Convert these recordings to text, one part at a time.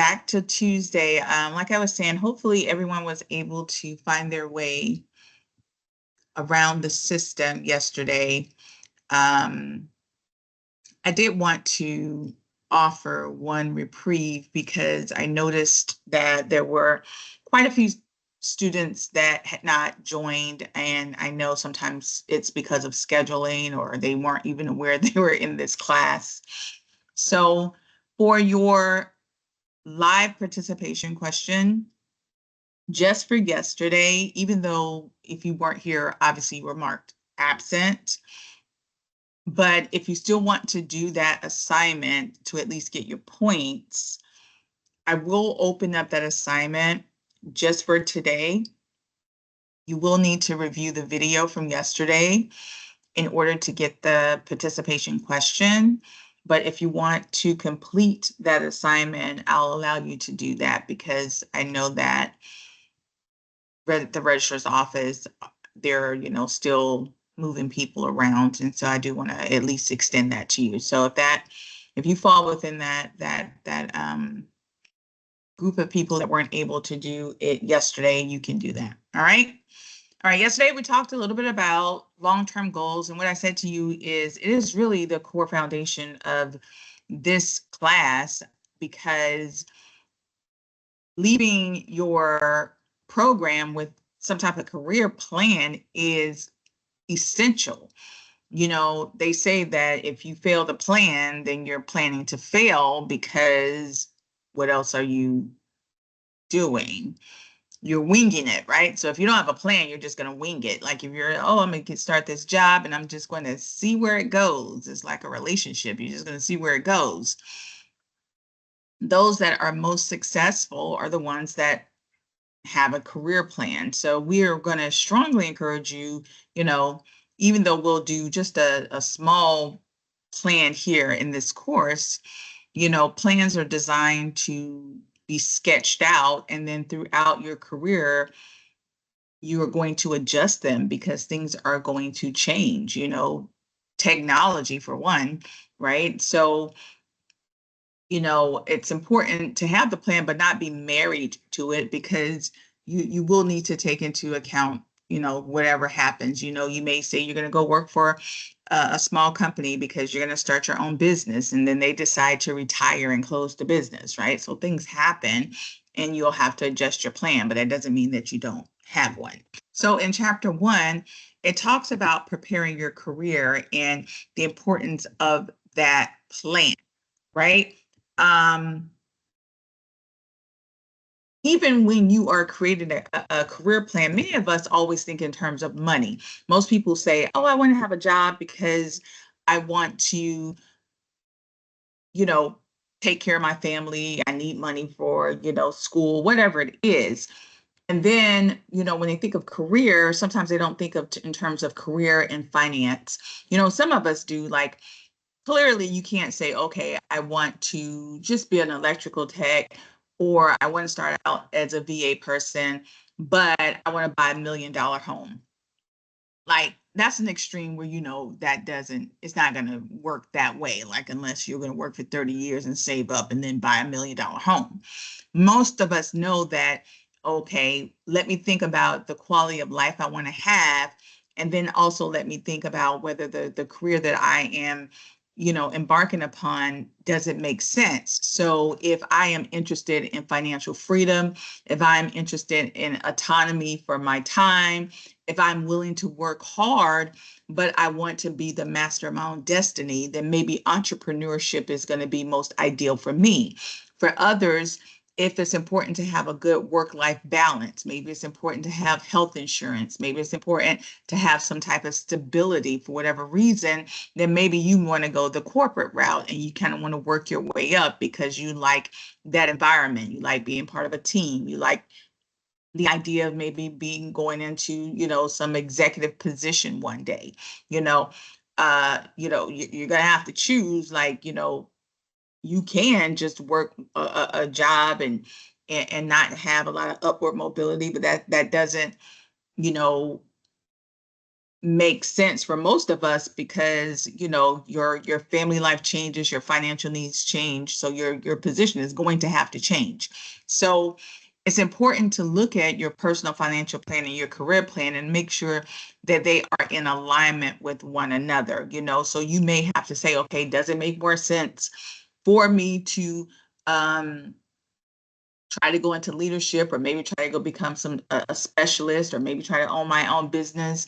back to Tuesday. Like I was saying, hopefully everyone was able to find their way around the system yesterday. Um, I did want to offer one reprieve because I noticed that there were quite a few students that had not joined, and I know sometimes it's because of scheduling or they weren't even aware they were in this class. So for your live participation question, just for yesterday, even though if you weren't here, obviously you were marked absent. But if you still want to do that assignment to at least get your points, I will open up that assignment just for today. You will need to review the video from yesterday in order to get the participation question. But if you want to complete that assignment, I'll allow you to do that because I know that the registrar's office, they're, still moving people around. And so I do want to at least extend that to you. So if you fall within that group of people that weren't able to do it yesterday, you can do that. All right. All right, yesterday we talked a little bit about long-term goals, and what I said to you is it is really the core foundation of this class because leaving your program with some type of career plan is essential. They say that if you fail to plan, then you're planning to fail because what else are you doing? You're winging it, right? So if you don't have a plan, you're just going to wing it. Like if you're, I'm going to start this job and I'm just going to see where it goes. It's like a relationship. You're just going to see where it goes. Those that are most successful are the ones that have a career plan. So we are going to strongly encourage you, even though we'll do just a small plan here in this course, plans are designed to be sketched out, and then throughout your career, you are going to adjust them because things are going to change, technology for one, right? So, it's important to have the plan, but not be married to it because you will need to take into account, whatever happens. You may say you're going to go work for a small company because you're going to start your own business, and then they decide to retire and close the business, right? So things happen and you'll have to adjust your plan, but that doesn't mean that you don't have one. So in chapter 1, it talks about preparing your career and the importance of that plan, right? Um, Even when you are creating a career plan, many of us always think in terms of money. Most people say, I want to have a job because I want to, you know, take care of my family. I need money for, school, whatever it is. And then, when they think of career, sometimes they don't think of in terms of career and finance. Some of us do, like, clearly you can't say, okay, I want to just be an electrical tech, or I want to start out as a VA person, but I want to buy $1 million home. Like, that's an extreme where, it's not going to work that way. Like, unless you're going to work for 30 years and save up and then buy $1 million home. Most of us know that, okay, let me think about the quality of life I want to have. And then also let me think about whether the career that I am, embarking upon, does it make sense? So if I am interested in financial freedom, if I'm interested in autonomy for my time, if I'm willing to work hard, but I want to be the master of my own destiny, then maybe entrepreneurship is going to be most ideal for me. For others, if it's important to have a good work-life balance, maybe it's important to have health insurance, maybe it's important to have some type of stability for whatever reason, then maybe you want to go the corporate route and you kind of want to work your way up because you like that environment. You like being part of a team. You like the idea of maybe going into, some executive position one day. You're going to have to choose, like, you can just work a job and not have a lot of upward mobility, but that doesn't, you know, make sense for most of us because your family life changes, your financial needs change, so your position is going to have to change. So it's important to look at your personal financial plan and your career plan and make sure that they are in alignment with one another. So you may have to say, okay, does it make more sense for me to try to go into leadership, or maybe try to go become a specialist, or maybe try to own my own business?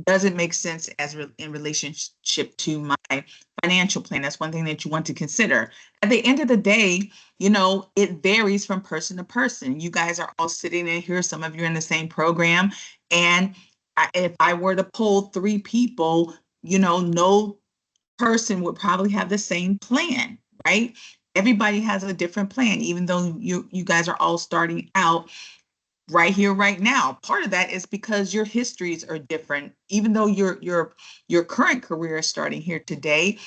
Does it make sense in relationship to my financial plan? That's one thing that you want to consider. At the end of the day, it varies from person to person. You guys are all sitting in here. Some of you are in the same program. And if I were to poll three people, no person would probably have the same plan, right? Everybody has a different plan, even though you guys are all starting out right here, right now. Part of that is because your histories are different. Even though your current career is starting here today,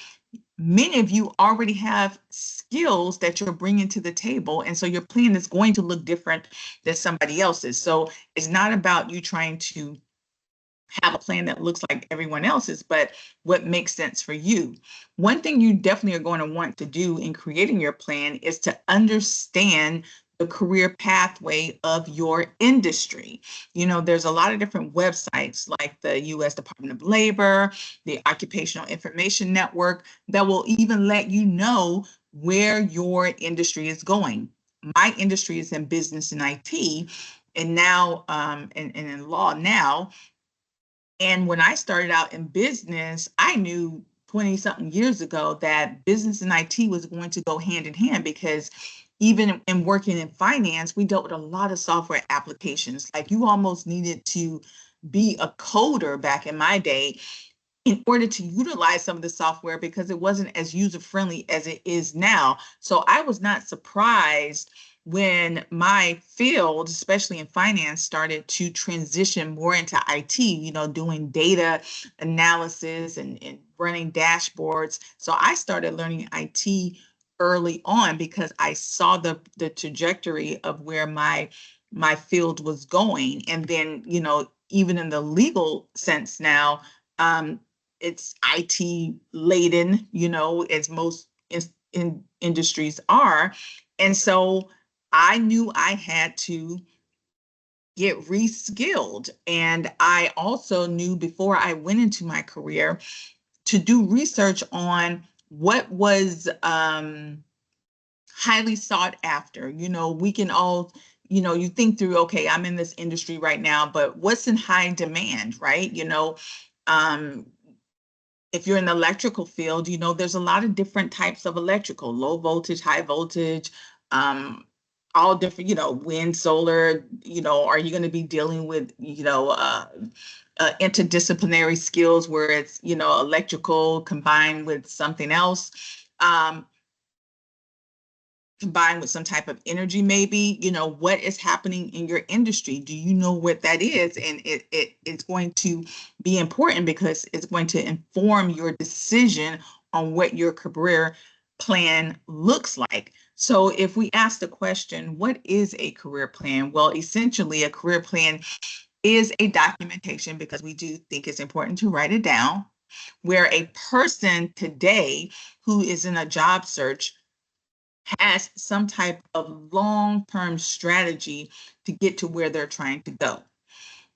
many of you already have skills that you're bringing to the table, and so your plan is going to look different than somebody else's. So it's not about you trying to have a plan that looks like everyone else's, but what makes sense for you. One thing you definitely are going to want to do in creating your plan is to understand the career pathway of your industry. There's a lot of different websites like the U.S. Department of Labor, the Occupational Information Network, that will even let you know where your industry is going. My industry is in business and IT, and now and in law now. And when I started out in business, I knew 20 something years ago that business and IT was going to go hand in hand, because even in working in finance, we dealt with a lot of software applications. Like, you almost needed to be a coder back in my day in order to utilize some of the software, because it wasn't as user friendly as it is now. So I was not surprised when my field, especially in finance, started to transition more into IT, doing data analysis and running dashboards. So I started learning IT early on because I saw the trajectory of where my field was going. And then, even in the legal sense now, it's IT laden, as most industries are. And so I knew I had to get reskilled. And I also knew, before I went into my career, to do research on what was highly sought after. We can all, you think through, okay, I'm in this industry right now, but what's in high demand, right? Um, if you're in the electrical field, there's a lot of different types of electrical: low voltage, high voltage, all different, wind, solar. Are you going to be dealing with, interdisciplinary skills where it's, electrical combined with something else? Combined with some type of energy, maybe. What is happening in your industry? Do you know what that is? And it's going to be important, because it's going to inform your decision on what your career plan looks like. So if we ask the question, what is a career plan? Well, essentially, a career plan is a documentation, because we do think it's important to write it down, where a person today who is in a job search has some type of long-term strategy to get to where they're trying to go.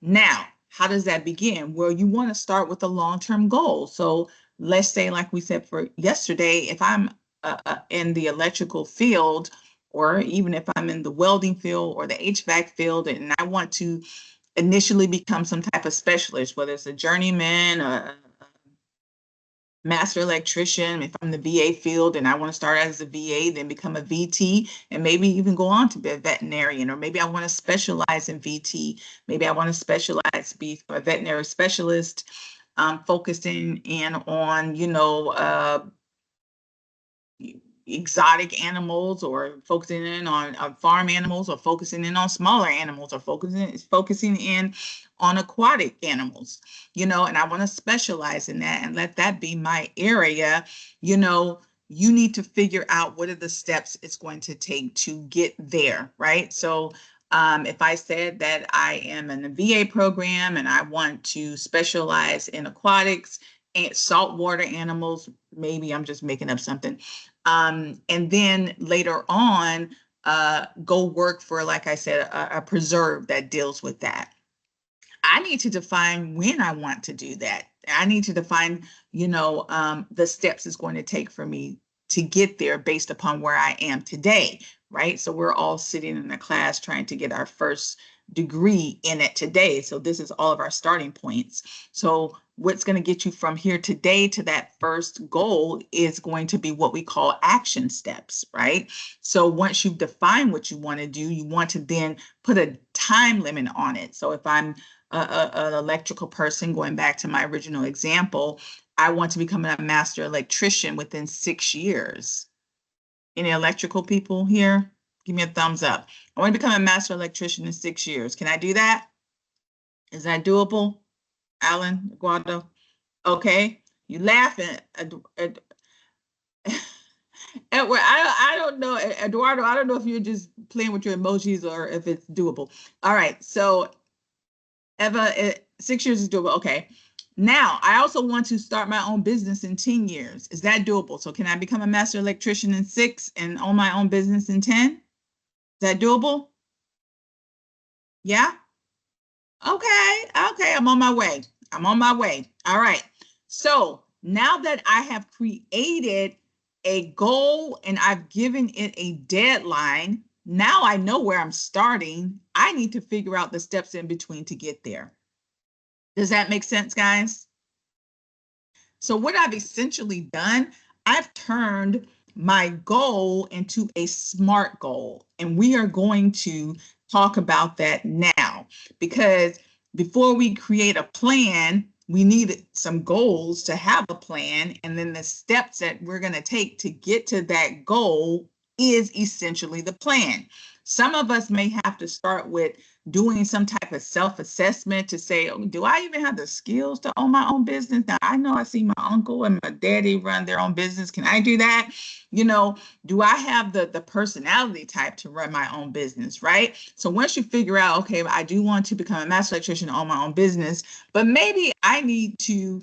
Now, how does that begin? Well, you want to start with a long-term goal. So let's say, like we said for yesterday, if I'm in the electrical field, or even if I'm in the welding field or the HVAC field, and I want to initially become some type of specialist, whether it's a journeyman, a master electrician. If I'm in the VA field and I want to start as a VA, then become a VT, and maybe even go on to be a veterinarian, or maybe I want to specialize in VT. Maybe I want to be a veterinary specialist, focusing in on, exotic animals, or focusing in on farm animals, or focusing in on smaller animals, or focusing in on aquatic animals, and I want to specialize in that and let that be my area. You need to figure out what are the steps it's going to take to get there, right? So If I said that I am in a VA program and I want to specialize in aquatics and saltwater animals, maybe I'm just making up something. And then later on, go work for, like I said, a preserve that deals with that. I need to define when I want to do that. I need to define, the steps it's going to take for me to get there based upon where I am today, right? So we're all sitting in a class trying to get our first degree in it today. So this is all of our starting points. So what's going to get you from here today to that first goal is going to be what we call action steps, right? So once you've defined what you want to do, you want to then put a time limit on it. So if I'm an electrical person, going back to my original example, I want to become a master electrician within 6 years. Any electrical people here? Give me a thumbs up. I want to become a master electrician in 6 years. Can I do that? Is that doable? Alan, Eduardo? Okay. You laughing. Edward, I don't know. Eduardo, I don't know if you're just playing with your emojis or if it's doable. All right. So Eva, 6 years is doable. Okay. Now, I also want to start my own business in 10 years. Is that doable? So can I become a master electrician in 6 and own my own business in 10? Is that doable? Yeah? Okay. Okay. I'm on my way. I'm on my way. All right. So now that I have created a goal and I've given it a deadline, now I know where I'm starting. I need to figure out the steps in between to get there. Does that make sense, guys? So what I've essentially done, I've turned my goal into a SMART goal. And we are going to talk about that now, because before we create a plan, we need some goals to have a plan. And then the steps that we're going to take to get to that goal is essentially the plan. Some of us may have to start with doing some type of self-assessment to say, oh, do I even have the skills to own my own business? Now, I know I see my uncle and my daddy run their own business. Can I do that? Do I have the personality type to run my own business, right? So once you figure out, okay, I do want to become a master electrician and own my own business, but maybe I need to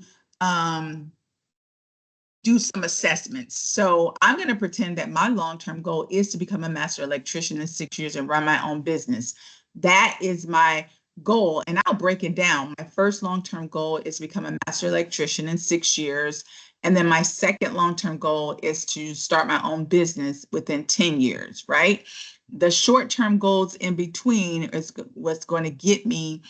do some assessments. So I'm going to pretend that my long-term goal is to become a master electrician in 6 years and run my own business. That is my goal. And I'll break it down. My first long-term goal is to become a master electrician in 6 years. And then my second long-term goal is to start my own business within 10 years, right? The short-term goals in between is what's going to get me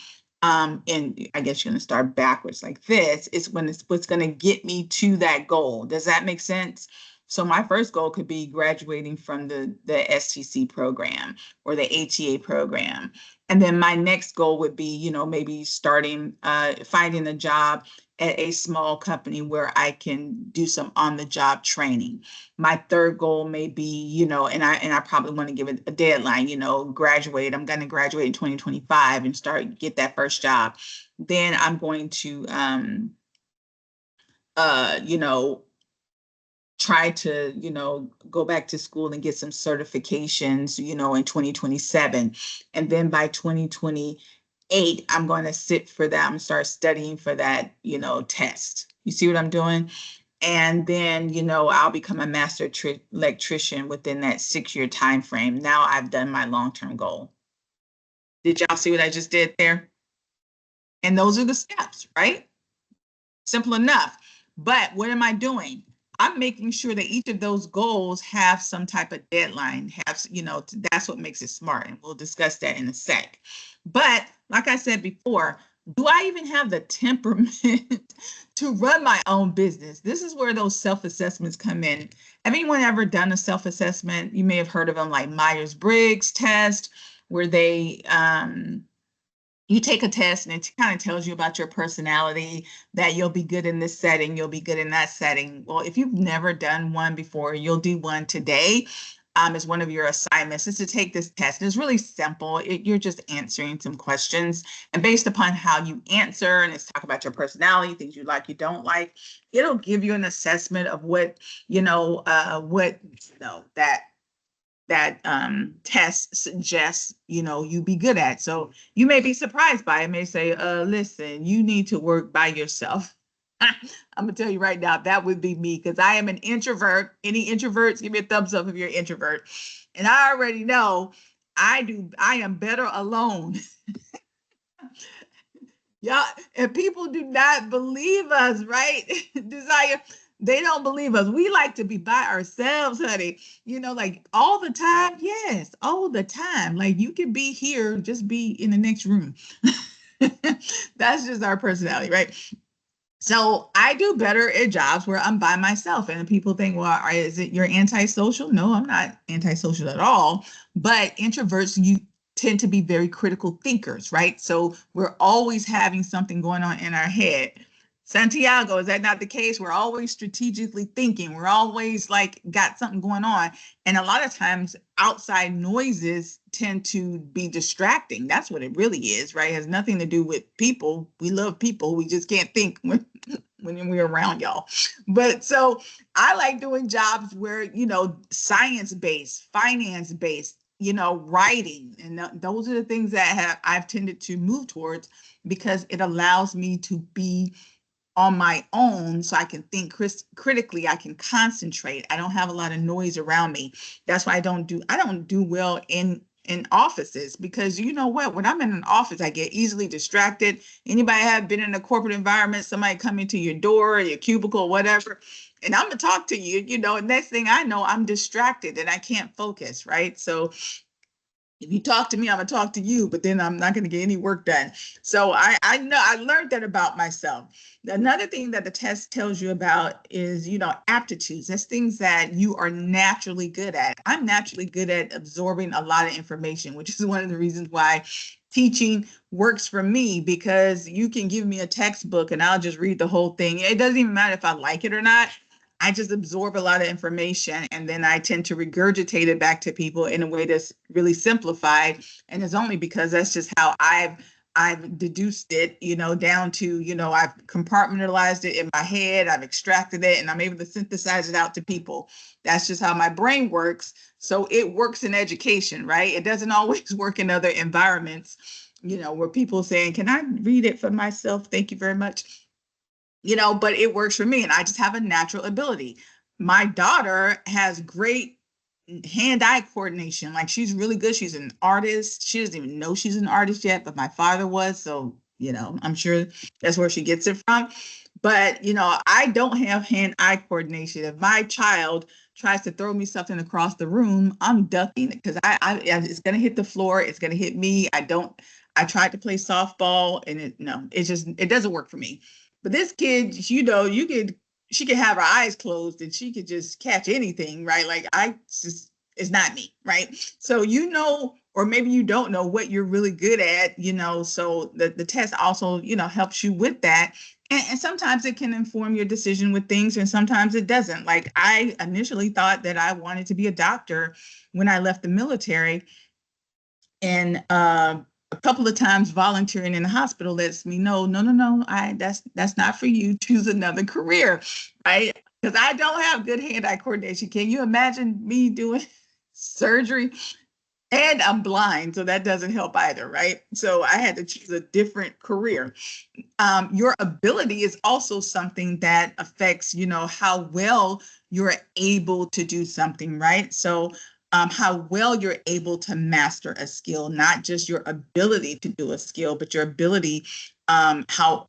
and I guess you're going to start backwards like this, is when it's what's going to get me to that goal. Does that make sense? So my first goal could be graduating from the STC program or the ATA program. And then my next goal would be, maybe starting, finding a job at a small company where I can do some on-the-job training. My third goal may be, and I probably want to give it a deadline, graduate. I'm going to graduate in 2025 and get that first job. Then I'm going to, try to, go back to school and get some certifications, in 2027. And then by 2028, I'm going to sit for that and start studying for that, test. You see what I'm doing? And then, I'll become a master electrician within that 6-year time frame. Now I've done my long-term goal. Did y'all see what I just did there? And those are the steps, right? Simple enough. But what am I doing? I'm making sure that each of those goals have some type of deadline, that's what makes it SMART. And we'll discuss that in a sec. But like I said before, do I even have the temperament to run my own business? This is where those self-assessments come in. Have anyone ever done a self-assessment? You may have heard of them, like Myers-Briggs test, where you take a test and it kind of tells you about your personality, that you'll be good in this setting, you'll be good in that setting. Well, if you've never done one before, you'll do one today. As one of your assignments is to take this test. It's really simple. You're just answering some questions, and based upon how you answer, and it's talk about your personality, things you like, you don't like, it'll give you an assessment of what, that test suggests, you be good at. So you may be surprised by it. It may say, listen, you need to work by yourself. I'm gonna tell you right now, that would be me, because I am an introvert. Any introverts, give me a thumbs up if you're an introvert. And I already know I am better alone. Yeah, and people do not believe us, right? Desire, they don't believe us. We like to be by ourselves, honey. Like all the time. Yes, all the time. Like you can be here, just be in the next room. That's just our personality, right? So I do better at jobs where I'm by myself. And people think, well, is it you're antisocial? No, I'm not antisocial at all. But introverts, you tend to be very critical thinkers, right? So we're always having something going on in our head. Santiago, is that not the case? We're always strategically thinking. We're always like got something going on. And a lot of times outside noises tend to be distracting. That's what it really is, right? It has nothing to do with people. We love people. We just can't think when we're around y'all. But so I like doing jobs where, science based, finance based, writing. And those are the things that I've tended to move towards, because it allows me to be on my own, so I can think critically. I can concentrate. I don't have a lot of noise around me. That's why I don't do well in offices, because you know what, when I'm in an office, I get easily distracted. Anybody have been in a corporate environment, somebody come into your door, your cubicle, whatever, and I'm gonna talk to you, and next thing I know, I'm distracted and I can't focus, right? So if you talk to me, I'm gonna talk to you, but then I'm not gonna get any work done. So I know I learned that about myself. Another thing that the test tells you about is, aptitudes. That's things that you are naturally good at. I'm naturally good at absorbing a lot of information, which is one of the reasons why teaching works for me, because you can give me a textbook and I'll just read the whole thing. It doesn't even matter if I like it or not. I just absorb a lot of information, and then I tend to regurgitate it back to people in a way that's really simplified. And it's only because that's just how I've deduced it, down to, I've compartmentalized it in my head, I've extracted it, and I'm able to synthesize it out to people. That's just how my brain works. So it works in education, right? It doesn't always work in other environments, where people saying, can I read it for myself? Thank you very much. But it works for me, and I just have a natural ability. My daughter has great hand-eye coordination. Like, she's really good. She's an artist. She doesn't even know she's an artist yet, but my father was. So, I'm sure that's where she gets it from. But, I don't have hand-eye coordination. If my child tries to throw me something across the room, I'm ducking it, because it's going to hit the floor. It's going to hit me. I tried to play softball, and it doesn't work for me. But this kid, she could have her eyes closed and she could just catch anything, right? Like, it's not me, right? So, or maybe you don't know what you're really good at, so the test also, helps you with that. And sometimes it can inform your decision with things, and sometimes it doesn't. Like, I initially thought that I wanted to be a doctor when I left the military. And a couple of times volunteering in the hospital lets me know, no, that's not for you. Choose another career, right? Because I don't have good hand-eye coordination. Can you imagine me doing surgery? And I'm blind, so that doesn't help either, right? So I had to choose a different career. Your ability is also something that affects, how well you're able to do something, right? So how well you're able to master a skill, not just your ability to do a skill, but your ability, how,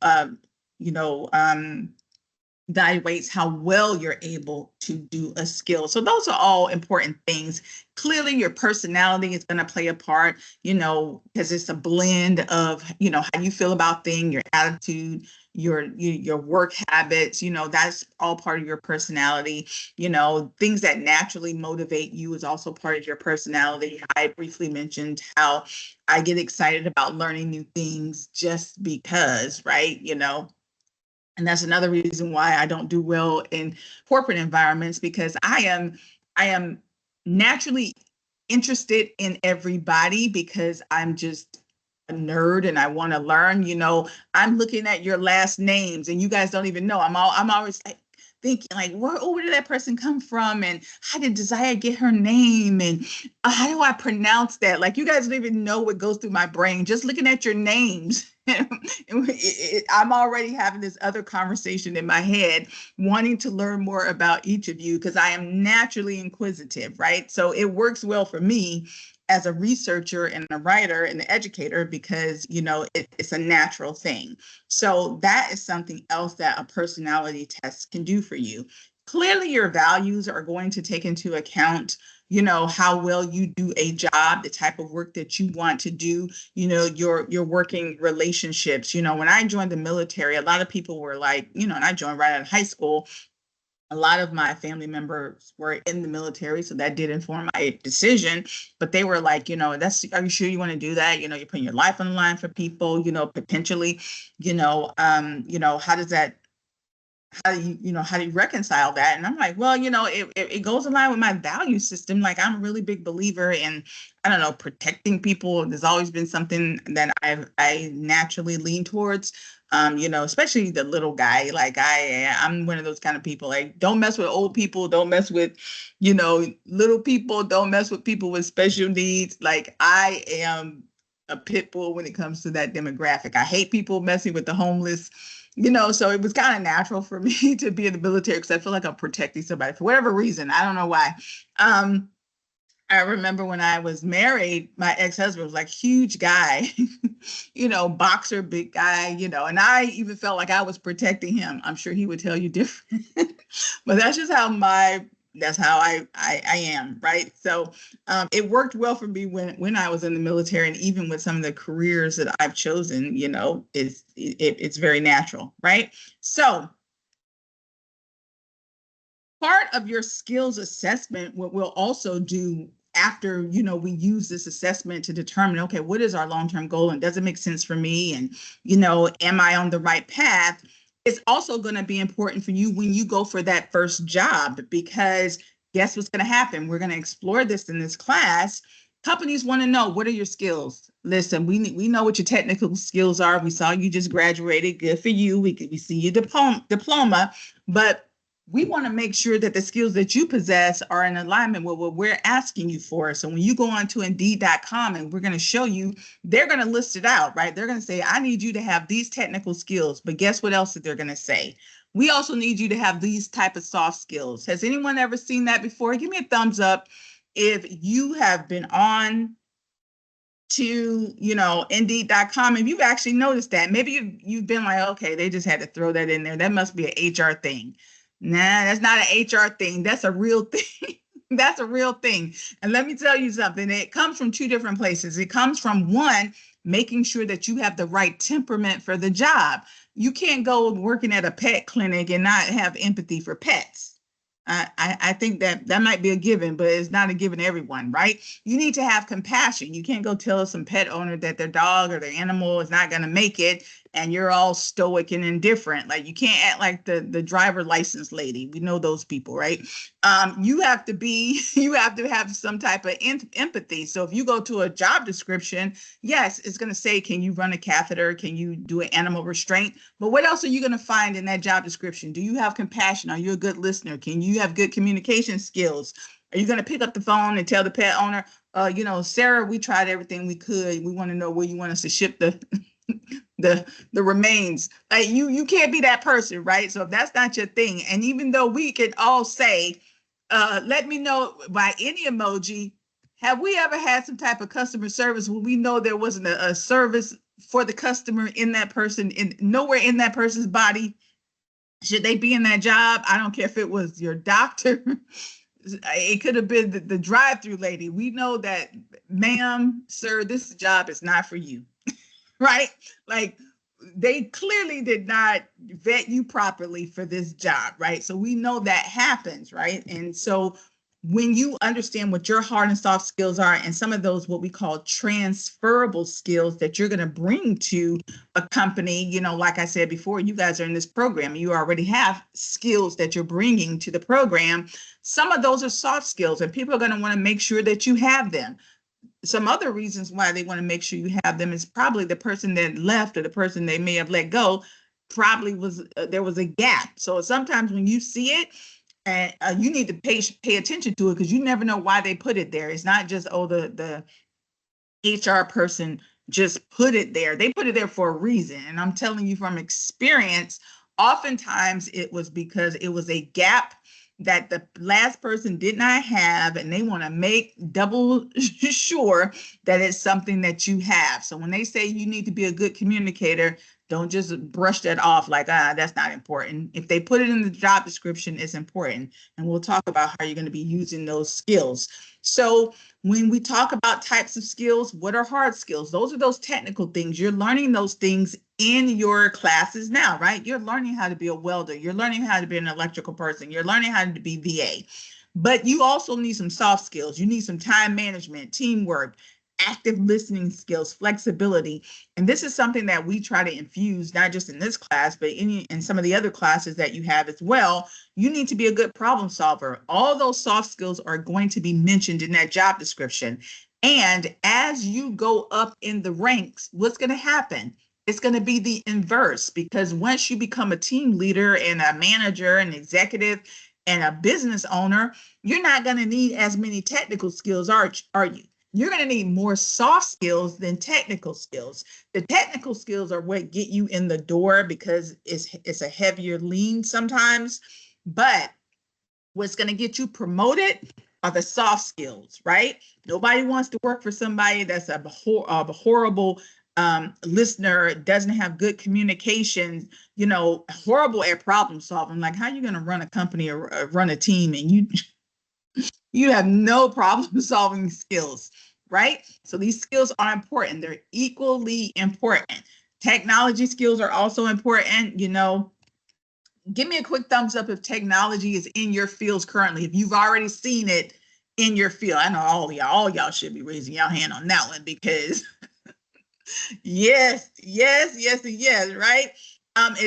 evaluates how well you're able to do a skill. So those are all important things. Clearly, your personality is going to play a part, because it's a blend of, how you feel about things, your attitude, your work habits, that's all part of your personality. Things that naturally motivate you is also part of your personality. I briefly mentioned how I get excited about learning new things just because, right? And that's another reason why I don't do well in corporate environments, because I am naturally interested in everybody, because I'm just a nerd and I want to learn. I'm looking at your last names and you guys don't even know. I'm always like, thinking like, where did that person come from? And how did Desire get her name? And how do I pronounce that? Like, you guys don't even know what goes through my brain just looking at your names. I'm already having this other conversation in my head, wanting to learn more about each of you because I am naturally inquisitive, right? So it works well for me as a researcher and a writer and an educator because, it's a natural thing. So that is something else that a personality test can do for you. Clearly, your values are going to take into account how well you do a job, the type of work that you want to do, your working relationships. When I joined the military, a lot of people were like, and I joined right out of high school. A lot of my family members were in the military, so that did inform my decision. But they were like, are you sure you want to do that? You're putting your life on the line for people, potentially, how does that how do you reconcile that? And I'm like, well, it goes in line with my value system. Like, I'm a really big believer in, I don't know, protecting people. There's always been something that I naturally lean towards. Especially the little guy. Like, I'm one of those kind of people. Like, don't mess with old people. Don't mess with, little people. Don't mess with people with special needs. Like, I am a pit bull when it comes to that demographic. I hate people messing with the homeless. So it was kind of natural for me to be in the military because I feel like I'm protecting somebody for whatever reason. I don't know why. I remember when I was married, my ex-husband was like huge guy, boxer, big guy, and I even felt like I was protecting him. I'm sure he would tell you different, but that's just how I am, right? So it worked well for me when I was in the military, and even with some of the careers that I've chosen, it's very natural, right? So part of your skills assessment, what we'll also do after, we use this assessment to determine, okay, what is our long-term goal and does it make sense for me? And, am I on the right path? It's also going to be important for you when you go for that first job, because guess what's going to happen? We're going to explore this in this class. Companies want to know, what are your skills? Listen, we know what your technical skills are. We saw you just graduated. Good for you. We see your diploma, but we want to make sure that the skills that you possess are in alignment with what we're asking you for. So when you go on to Indeed.com and we're going to show you, they're going to list it out, right? They're going to say, I need you to have these technical skills, but guess what else that they're going to say? We also need you to have these type of soft skills. Has anyone ever seen that before? Give me a thumbs up if you have been on to, Indeed.com and you've actually noticed that. Maybe you've been like, okay, they just had to throw that in there. That must be an HR thing. Nah, that's not an HR thing. That's a real thing. That's a real thing. And let me tell you something. It comes from two different places. It comes from, one, making sure that you have the right temperament for the job. You can't go working at a pet clinic and not have empathy for pets. I think that might be a given, but it's not a given to everyone, right? You need to have compassion. You can't go tell some pet owner that their dog or their animal is not going to make it, and you're all stoic and indifferent. Like, you can't act like the driver license lady. We know those people, right? You have to have some type of empathy. So if you go to a job description, yes, it's going to say, can you run a catheter? Can you do an animal restraint? But what else are you going to find in that job description? Do you have compassion? Are you a good listener? Can you have good communication skills? Are you going to pick up the phone and tell the pet owner, Sarah, we tried everything we could. We want to know where you want us to ship the remains. Like, you can't be that person, right? So if that's not your thing, and even though we could all say, let me know by any emoji, have we ever had some type of customer service when we know there wasn't a service for the customer in that person, nowhere in that person's body? Should they be in that job? I don't care if it was your doctor. It could have been the drive-through lady. We know that, ma'am, sir, this job is not for you. Right? Like, they clearly did not vet you properly for this job, right? So we know that happens, right? And so when you understand what your hard and soft skills are, and some of those what we call transferable skills that you're going to bring to a company, like I said before, you guys are in this program, you already have skills that you're bringing to the program. Some of those are soft skills, and people are going to want to make sure that you have them. Some other reasons why they want to make sure you have them is probably the person that left or the person they may have let go probably was there was a gap. So sometimes when you see it, and you need to pay attention to it, because you never know why they put it there. It's not just, oh, the HR person just put it there. They put it there for a reason. And I'm telling you from experience, oftentimes it was because it was a gap that the last person did not have, and they want to make double sure that it's something that you have. So when they say you need to be a good communicator, don't just brush that off like, that's not important. If they put it in the job description, it's important. And we'll talk about how you're going to be using those skills. So when we talk about types of skills, what are hard skills? Those are those technical things. You're learning those things in your classes now, right? You're learning how to be a welder. You're learning how to be an electrical person. You're learning how to be VA. But you also need some soft skills. You need some time management, teamwork, active listening skills, flexibility. And this is something that we try to infuse, not just in this class, but in some of the other classes that you have as well. You need to be a good problem solver. All those soft skills are going to be mentioned in that job description. And as you go up in the ranks, what's going to happen? It's going to be the inverse, because once you become a team leader and a manager, an executive, and a business owner, you're not going to need as many technical skills, are you? You're going to need more soft skills than technical skills. The technical skills are what get you in the door, because it's a heavier lean sometimes. But what's going to get you promoted are the soft skills, right? Nobody wants to work for somebody that's a horrible listener, doesn't have good communication, horrible at problem solving. Like, how are you going to run a company or run a team and you have no problem solving skills, right? So these skills are important. They're equally important. Technology skills are also important. Give me a quick thumbs up if technology is in your fields currently, if you've already seen it in your field. I know all y'all should be raising your hand on that one, because yes, right?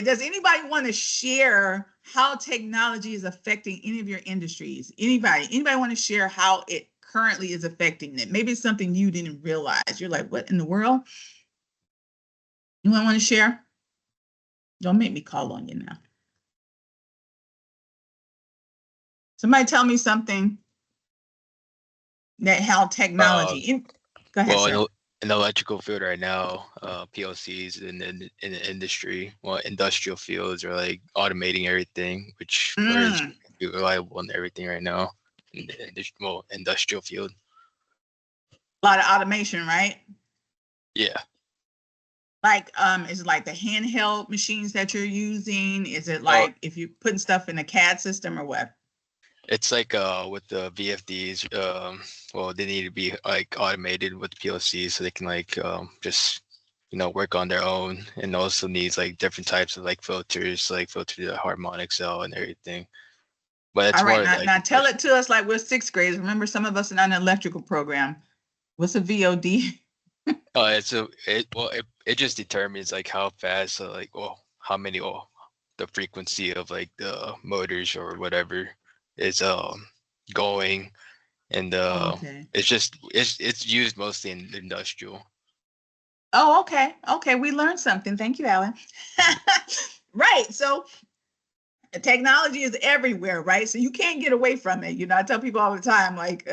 Does anybody want to share how technology is affecting any of your industries? Anybody want to share how it currently is affecting it? Maybe it's something you didn't realize. You're like, what in the world? You want to share? Don't make me call on you now. Somebody tell me something that how technology. Go ahead, sir. In the electrical field right now, PLCs in the industry, industrial fields are like automating everything, which is reliable on everything right now in the industrial field. A lot of automation, right? Yeah. Like, is it like the handheld machines that you're using? Is it like if you're putting stuff in a CAD system or what? It's like with the VFDs, they need to be like automated with PLCs so they can like just work on their own, and also needs like different types of like filters, like filter the harmonic cell and everything. But it's all right, more now tell it to us like we're sixth graders. Remember, some of us are not in an electrical program. What's a VOD? It just determines like how fast, how many, the frequency of like the motors or whatever is going, and it's used mostly in industrial. Oh, okay, we learned something. Thank you, Alan. Right, so technology is everywhere, right? So you can't get away from it. I tell people all the time, like,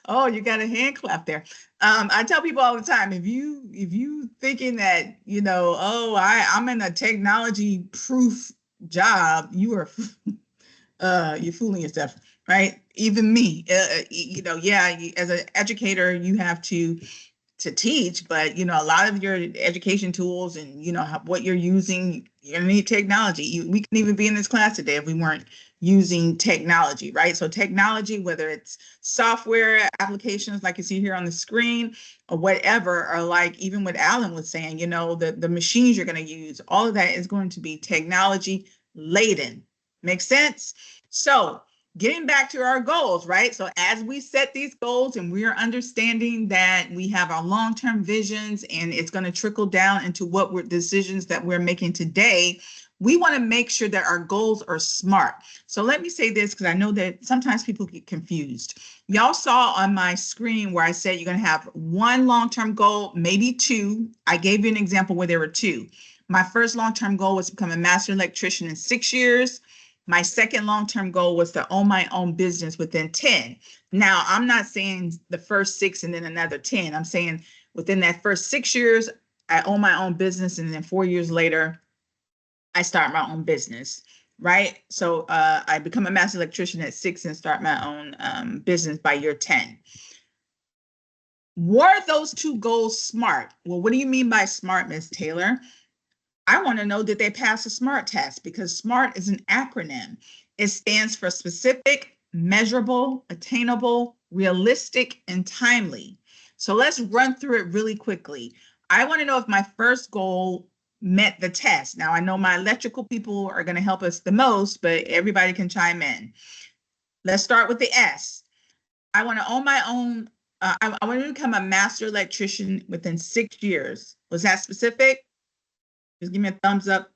oh, you got a hand clap there. I tell people all the time, if you thinking that, I'm in a technology proof job, you're fooling yourself, right? Even me, as an educator, you have to teach, but a lot of your education tools and what you're using, you're gonna need technology. We couldn't even be in this class today if we weren't using technology, right? So technology, whether it's software applications like you see here on the screen or whatever, or like even what Alan was saying, the machines you're going to use, all of that is going to be technology laden. Make sense? So getting back to our goals, right? So as we set these goals and we are understanding that we have our long-term visions and it's going to trickle down into what decisions that we're making today, we want to make sure that our goals are smart. So let me say this, because I know that sometimes people get confused. Y'all saw on my screen where I said you're going to have one long-term goal, maybe two. I gave you an example where there were two. My first long-term goal was to become a master electrician in 6 years. My second long-term goal was to own my own business within 10. Now, I'm not saying the first 6 and then another 10. I'm saying within that first 6 years, I own my own business, and then 4 years later, I start my own business, right? So I become a master electrician at 6 and start my own business by year 10. Were those two goals smart? Well, what do you mean by smart, Ms. Taylor? I want to know, did they pass the SMART test? Because SMART is an acronym. It stands for specific, measurable, attainable, realistic, and timely. So let's run through it really quickly. I want to know if my first goal met the test. Now, I know my electrical people are going to help us the most, but everybody can chime in. Let's start with the S. I want to own my own. I want to become a master electrician within 6 years. Was that specific? Just give me a thumbs up.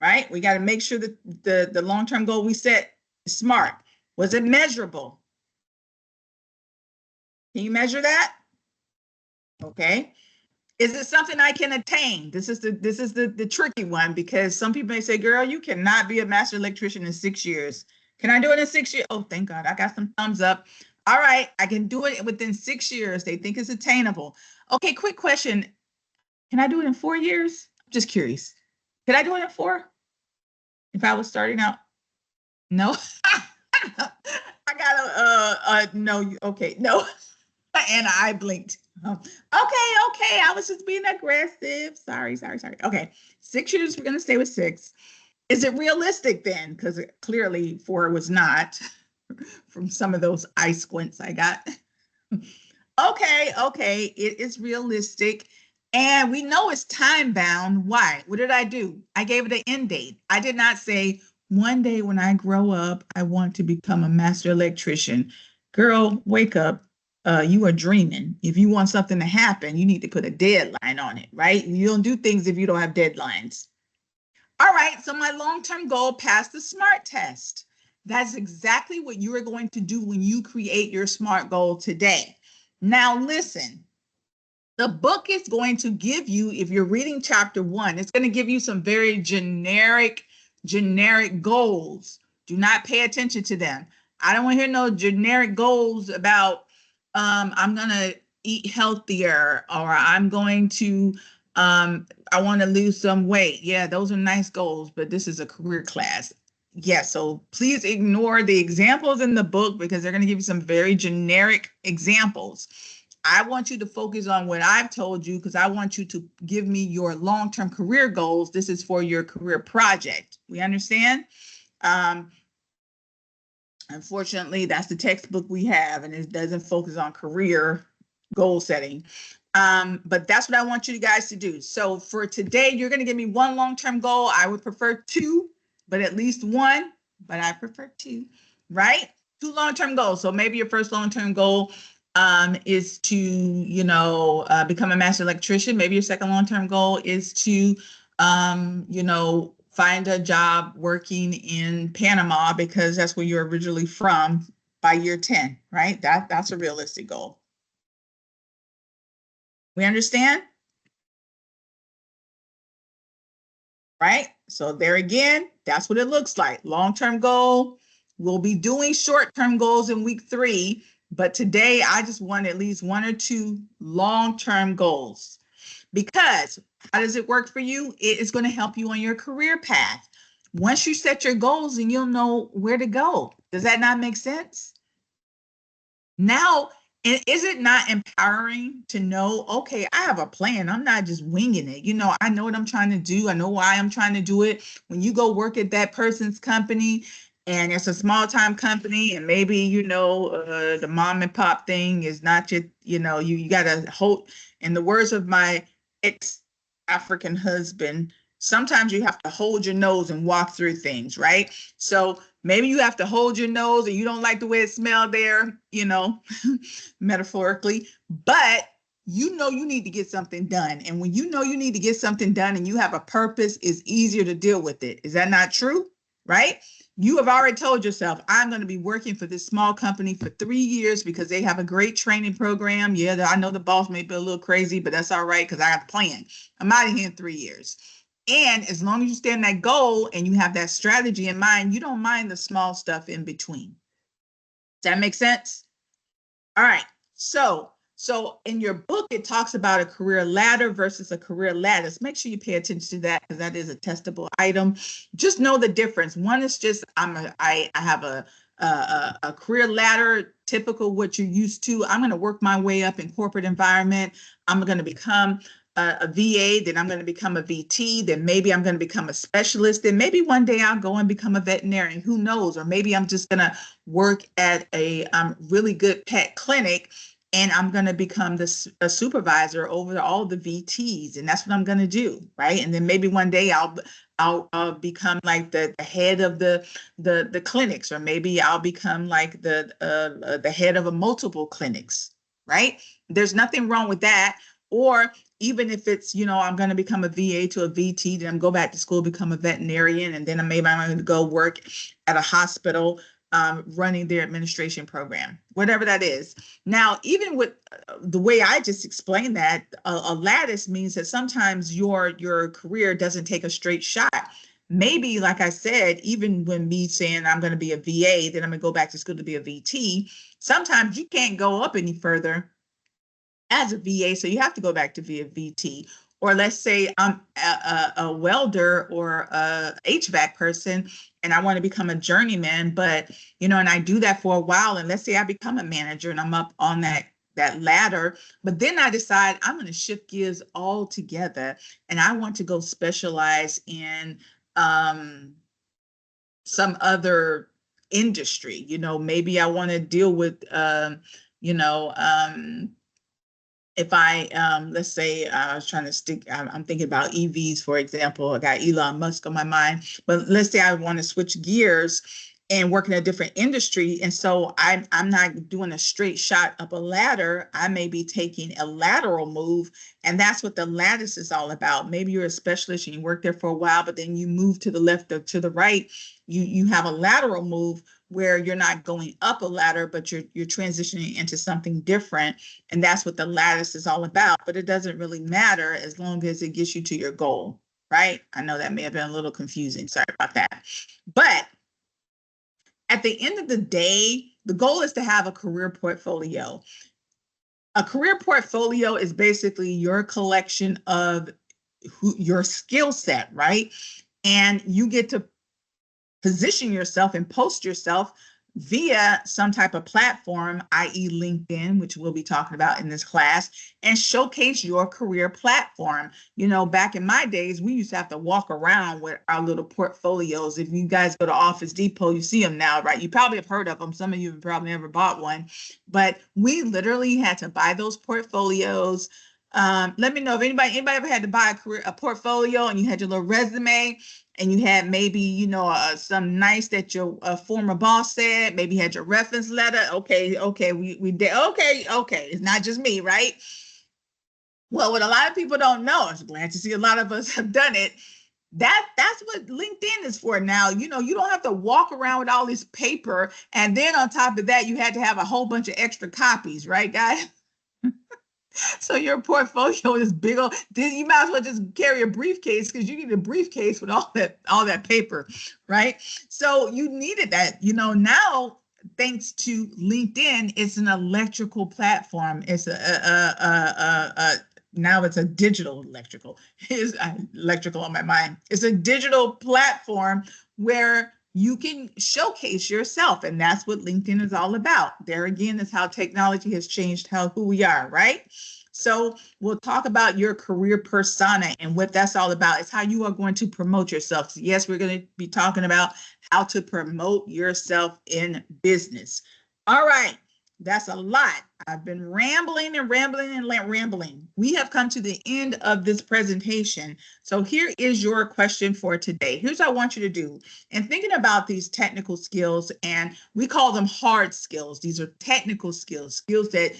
Right? We got to make sure that the long-term goal we set is smart. Was it measurable? Can you measure that? Okay. Is it something I can attain? This is the tricky one, because some people may say, girl, you cannot be a master electrician in 6 years. Can I do it in 6 years? Oh, thank God. I got some thumbs up. All right. I can do it within 6 years. They think it's attainable. Okay. Quick question. Can I do it in 4 years? I'm just curious. Could I do it in 4? If I was starting out? No. I got a no. Okay, no. And I blinked. Okay. I was just being aggressive. Sorry. Okay, 6 years. We're gonna stay with 6. Is it realistic then? Because clearly 4 was not, from some of those eye squints I got. Okay, it is realistic. And we know it's time bound. Why? What did I do? I gave it an end date. I did not say, one day when I grow up, I want to become a master electrician. Girl, wake up. You are dreaming. If you want something to happen, you need to put a deadline on it, right? You don't do things if you don't have deadlines. All right, so my long-term goal passed the SMART test. That's exactly what you are going to do when you create your SMART goal today. Now, listen, the book is going to give you, if you're reading chapter 1, it's going to give you some very generic goals. Do not pay attention to them. I don't want to hear no generic goals about I'm going to eat healthier, or I'm going to I want to lose some weight. Yeah, those are nice goals, but this is a career class. Yeah, so please ignore the examples in the book, because they're going to give you some very generic examples. I want you to focus on what I've told you, because I want you to give me your long-term career goals. This is for your career project. We understand? Unfortunately, that's the textbook we have, and it doesn't focus on career goal setting. But that's what I want you guys to do. So for today, you're going to give me one long-term goal. I would prefer 2, but at least 1, but I prefer 2, right? 2 long-term goals. So maybe your first long-term goal is to, become a master electrician. Maybe your second long-term goal is to, find a job working in Panama, because that's where you're originally from, by year 10, right? That's a realistic goal. We understand? Right? So there again, that's what it looks like. Long-term goal. We'll be doing short-term goals in week 3, but today I just want at least 1 or 2 long-term goals. Because how does it work for you? It is going to help you on your career path. Once you set your goals, and you'll know where to go. Does that not make sense? Now, is it not empowering to know, okay, I have a plan. I'm not just winging it. I know what I'm trying to do. I know why I'm trying to do it. When you go work at that person's company, and it's a small time company, and maybe, the mom and pop thing is not just, you got to hold, in the words of my ex-African husband, sometimes you have to hold your nose and walk through things, right? So maybe you have to hold your nose, and you don't like the way it smelled there, metaphorically, but you need to get something done. And when you need to get something done and you have a purpose, it's easier to deal with it. Is that not true? Right? You have already told yourself, I'm going to be working for this small company for 3 years because they have a great training program. Yeah, I know the boss may be a little crazy, but that's all right because I got a plan. I'm out of here in 3 years. And as long as you stay in that goal and you have that strategy in mind, you don't mind the small stuff in between. Does that make sense? All right. So in your book, it talks about a career ladder versus a career lattice. Make sure you pay attention to that because that is a testable item. Just know the difference. One is just I have a career ladder, typical what you're used to. I'm going to work my way up in corporate environment. I'm going to become a VA, then I'm going to become a VT, then maybe I'm going to become a specialist, then maybe one day I'll go and become a veterinarian. Who knows? Or maybe I'm just going to work at a really good pet clinic and I'm going to become a supervisor over all the VTs, and that's what I'm going to do, right? And then maybe one day I'll become like the head of the clinics, or maybe I'll become like the head of a multiple clinics, right? There's nothing wrong with that. Or even if it's, I'm going to become a VA to a VT, then I'm go back to school, become a veterinarian, and then maybe I'm going to go work at a hospital running their administration program, whatever that is. Now, even with the way I just explained that, a lattice means that sometimes your career doesn't take a straight shot. Maybe, like I said, even when me saying I'm going to be a VA, then I'm going to go back to school to be a VT, sometimes you can't go up any further as a VA, so you have to go back to be a VT. Or let's say I'm a welder or a HVAC person and I want to become a journeyman, but and I do that for a while, and let's say I become a manager and I'm up on that ladder, but then I decide I'm going to shift gears altogether and I want to go specialize in some other industry. Maybe I want to deal with you know if I let's say I was trying to I'm thinking about EVs, for example. I got Elon Musk on my mind, but let's say I want to switch gears and work in a different industry, and so I'm not doing a straight shot up a ladder. I may be taking a lateral move, and that's what the lattice is all about. Maybe you're a specialist and you work there for a while, but then you move to the left or to the right. You have a lateral move where you're not going up a ladder, but you're transitioning into something different. And that's what the lattice is all about. But it doesn't really matter as long as it gets you to your goal, right? I know that may have been a little confusing. Sorry about that. But at the end of the day, the goal is to have a career portfolio. A career portfolio is basically your collection of your skill set, right? And you get to position yourself and post yourself via some type of platform, i.e. LinkedIn, which we'll be talking about in this class, and showcase your career platform. Back in my days, we used to have to walk around with our little portfolios. If you guys go to Office Depot, you see them now, right? You probably have heard of them. Some of you have probably never bought one, but we literally had to buy those portfolios. Let me know if anybody ever had to buy a portfolio and you had your little resume and you had maybe, some nice that your former boss said, maybe you had your reference letter. Okay, we did. Okay. It's not just me, right? Well, what a lot of people don't know, I'm glad to see a lot of us have done it. That's what LinkedIn is for now. You don't have to walk around with all this paper. And then on top of that, you had to have a whole bunch of extra copies, right, guys? So your portfolio is big old. Then you might as well just carry a briefcase because you need a briefcase with all that paper, right? So you needed that. Now thanks to LinkedIn, it's an electrical platform. It's now it's a digital electrical. Is electrical on my mind. It's a digital platform where you can showcase yourself, and that's what LinkedIn is all about. There again is how technology has changed who we are, right? So we'll talk about your career persona and what that's all about. It's how you are going to promote yourself. So yes, we're going to be talking about how to promote yourself in business. All right. That's a lot. I've been rambling and rambling and rambling. We have come to the end of this presentation. So here is your question for today. Here's what I want you to do. And thinking about these technical skills, and we call them hard skills. These are technical skills that,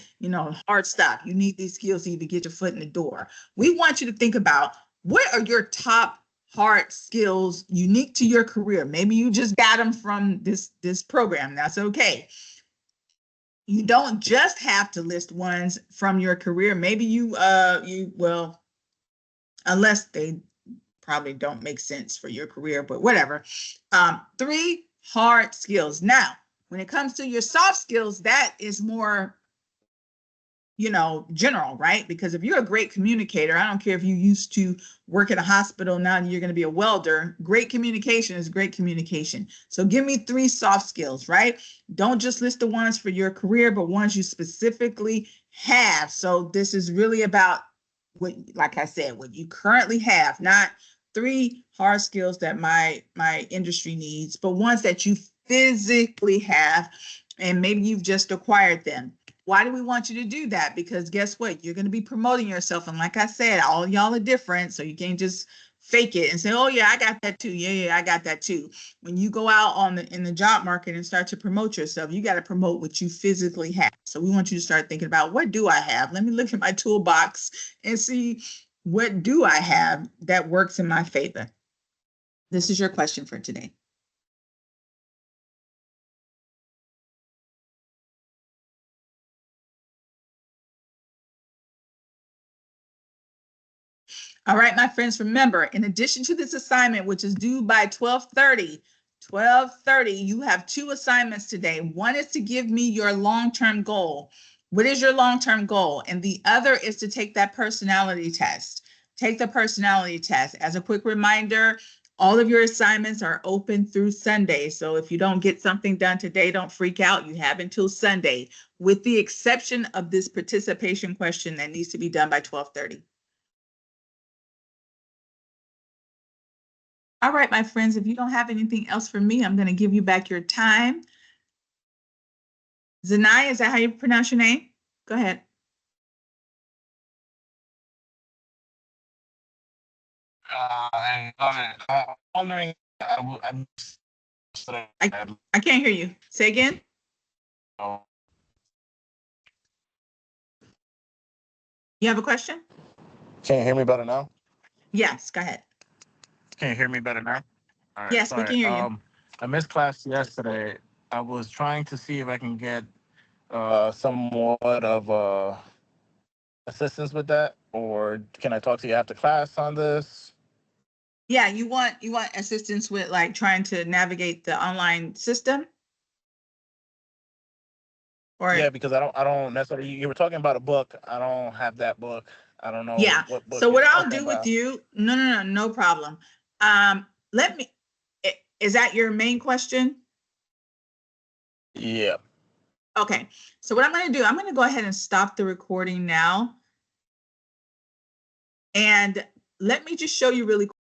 hard stuff. You need these skills to even get your foot in the door. We want you to think about what are your top hard skills unique to your career. Maybe you just got them from this program. That's okay. You don't just have to list ones from your career. Maybe you well, unless they probably don't make sense for your career, but whatever. 3 hard skills. Now, when it comes to your soft skills, that is more, general, right? Because if you're a great communicator, I don't care if you used to work at a hospital, now you're going to be a welder. Great communication is great communication. So give me 3 soft skills, right? Don't just list the ones for your career, but ones you specifically have. So this is really about what, like I said, what you currently have, not 3 hard skills that my industry needs, but ones that you physically have, and maybe you've just acquired them. Why do we want you to do that? Because guess what? You're going to be promoting yourself. And like I said, all y'all are different. So you can't just fake it and say, oh yeah, I got that too. Yeah, I got that too. When you go out in the job market and start to promote yourself, you got to promote what you physically have. So we want you to start thinking about, what do I have? Let me look at my toolbox and see, what do I have that works in my favor? This is your question for today. All right, my friends, remember, in addition to this assignment, which is due by 12:30, you have 2 assignments today. One is to give me your long-term goal. What is your long-term goal? And the other is to take that personality test. Take the personality test. As a quick reminder, all of your assignments are open through Sunday. So if you don't get something done today, don't freak out. You have until Sunday, with the exception of this participation question that needs to be done by 12:30. All right, my friends, if you don't have anything else for me, I'm going to give you back your time. Zanai, is that how you pronounce your name? Go ahead. I'm wondering, I'm I can't hear you. Say again. You have a question? Can you hear me better now? Yes, go ahead. Can you hear me better now? All right, Yes, we sorry. can hear you. I missed class yesterday. I was trying to see if I can get somewhat of assistance with that, or can I talk to you after class on this? Yeah, you want assistance with like trying to navigate the online system? Or Yeah, because I don't necessarily. You were talking about a book. I don't have that book. I don't know yeah. what book So you're what I'll talking do with about. you, no problem. Let me, is that your main question? Yeah. Okay. So what I'm going to do, I'm going to go ahead and stop the recording now. And let me just show you really